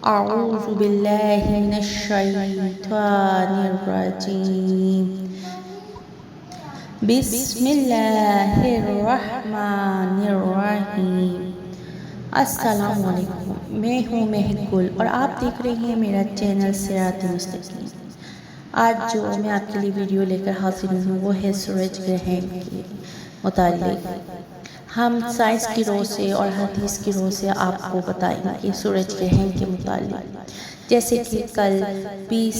اعوذ باللہ من الشیطان الرجیم بسم اللہ الرحمن الرحیم۔ السلام علیکم، میں ہوں مہک گل اور آپ دیکھ رہے ہیں میرا چینل صراط مستقیم۔ آج جو میں آپ کے لیے ویڈیو لے کر حاضر ہوں وہ ہے سورج گرہن کے متعلق۔ ہم سائنس کی روح سے اور حدیث کی روح سے آپ کو بتائیں گے سورج گرہن کے متعلق، جیسے کہ کل 20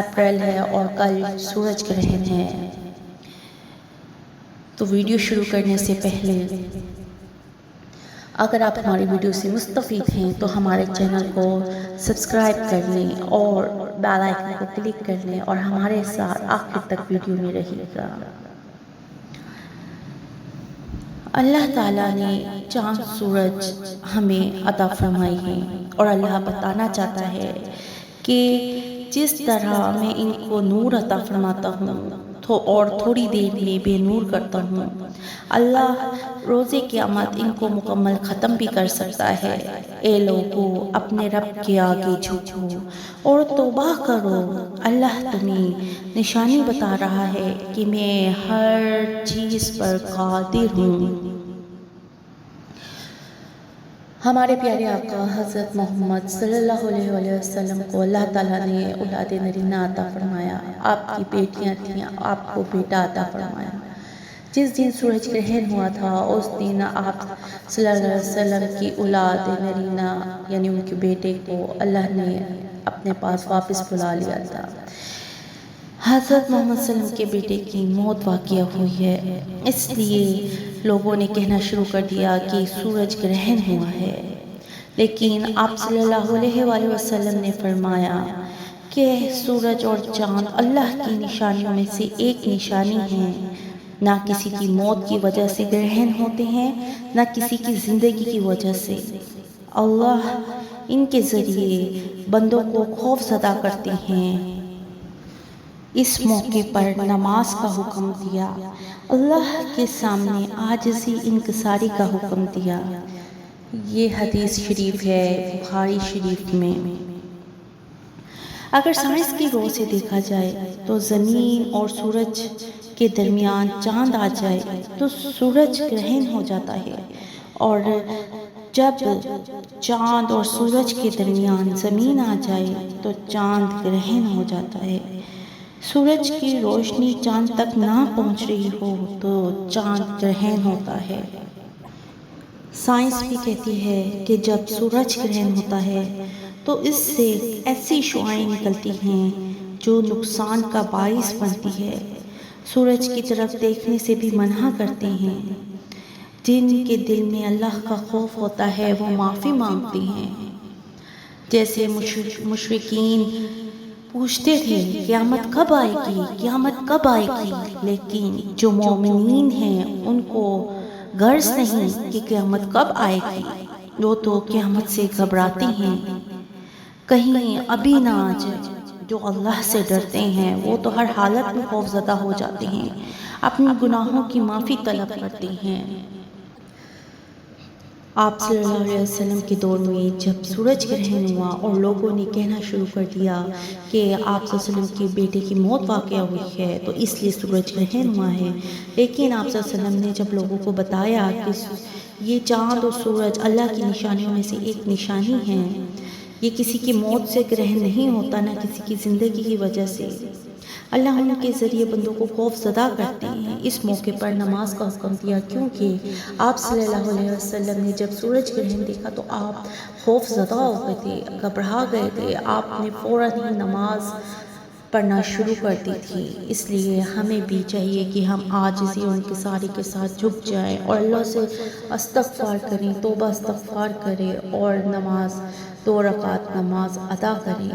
اپریل ہے اور کل سورج گرہن ہے۔ تو ویڈیو شروع کرنے سے پہلے اگر آپ ہماری ویڈیو سے مستفید ہیں تو ہمارے چینل کو سبسکرائب کر لیں اور بیل آئکن کو کلک کر لیں اور ہمارے ساتھ آخر تک ویڈیو میں رہیے گا۔ اللہ تعالیٰ نے چاند سورج ہمیں عطا فرمائی ہے اور اللہ بتانا چاہتا ہے کہ جس طرح میں ان کو نور عطا فرماتا ہوں اور تھوڑی دیر میں بے نور کرتا ہوں، اللہ روز قیامت ان کو مکمل ختم بھی کر سکتا ہے۔ اے لوگو، اپنے رب کے آگے جھکو اور توبہ کرو، اللہ تمہیں نشانی بتا رہا ہے کہ میں ہر چیز پر قادر ہوں۔ ہمارے پیارے آقا حضرت محمد صلی اللہ علیہ وسلم کو اللہ تعالیٰ نے اولاد نرینہ عطا فرمایا۔ آپ کی بیٹیاں تھیں، آپ کو بیٹا عطا فرمایا۔ جس دن سورج گرہن ہوا تھا اس دن آپ صلی اللہ علیہ وسلم کی اولاد نرینہ یعنی ان کے بیٹے کو اللہ نے اپنے پاس واپس بلا لیا تھا۔ حضرت محمد صلی اللہ علیہ وسلم کے بیٹے کی موت واقع ہوئی ہے، اس لیے لوگوں نے کہنا شروع کر دیا کہ سورج گرہن ہوا ہے، لیکن آپ صلی اللہ علیہ وآلہ وسلم نے فرمایا کہ سورج اور چاند اللہ کی نشانیوں میں سے ایک نشانی ہے۔ نہ کسی کی موت کی وجہ سے گرہن ہوتے ہیں، نہ کسی کی زندگی کی وجہ سے۔ اللہ ان کے ذریعے بندوں کو خوف زدہ کرتے ہیں۔ اس موقع پر نماز کا حکم دیا، اللہ کے سامنے عاجزی انکساری کا حکم دیا۔ یہ حدیث شریف ہے بخاری شریف میں۔ اگر سائنس کی روح سے دیکھا جائے تو زمین اور سورج کے درمیان چاند آ جائے تو سورج گرہن ہو جاتا ہے، اور جب چاند اور سورج کے درمیان زمین آ جائے تو چاند گرہن ہو جاتا ہے۔ سورج کی روشنی چاند تک نہ پہنچ رہی ہو تو چاند گرہن ہوتا ہے۔ سائنس بھی کہتی ہے کہ جب سورج گرہن ہوتا ہے تو اس سے ایسی شعاعیں نکلتی ہیں جو نقصان کا باعث بنتی ہے، سورج کی طرف دیکھنے سے بھی منع کرتے ہیں۔ جن کے دل میں اللہ کا خوف ہوتا ہے وہ معافی مانگتے ہیں۔ جیسے مشرکین پوچھتے تھے قیامت کب آئے گی، قیامت کب آئے گی، لیکن جو مومنین ہیں ان کو غرض نہیں کہ قیامت کب آئے گی، وہ تو قیامت سے گھبراتے ہیں کہیں ابھی نہ آ جائے۔ جو اللہ سے ڈرتے ہیں وہ تو ہر حالت میں خوف زدہ ہو جاتے ہیں، اپنے گناہوں کی معافی طلب کرتے ہیں۔ آپ صلی اللہ علیہ وسلم کے دور میں جب سورج گرہن ہوا اور لوگوں نے کہنا شروع کر دیا کہ آپ صلی اللہ علیہ وسلم کے بیٹے کی موت واقع ہوئی ہے تو اس لیے سورج گرہن ہوا ہے، لیکن آپ صلی اللہ علیہ وسلم نے جب لوگوں کو بتایا کہ یہ چاند اور سورج اللہ کی نشانیوں میں سے ایک نشانی ہے، یہ کسی کی موت سے گرہن نہیں ہوتا، نہ کسی کی زندگی کی وجہ سے، اللہ ان کے ذریعے بندوں کو خوف زدہ کرتے ہیں۔ اس موقع پر نماز کا حکم دیا، کیونکہ آپ صلی اللہ علیہ وسلم نے جب سورج گرہن دیکھا تو آپ خوف زدہ ہو گئے تھے، گھبرا گئے تھے، آپ نے فوراً ہی نماز پڑھنا شروع کر دی تھی۔ اس لیے ہمیں بھی چاہیے کہ ہم عاجزی اور انکساری کے ساتھ جھک جائیں اور اللہ سے استغفار کریں، توبہ استغفار کریں اور 2 رکعت نماز ادا کریں۔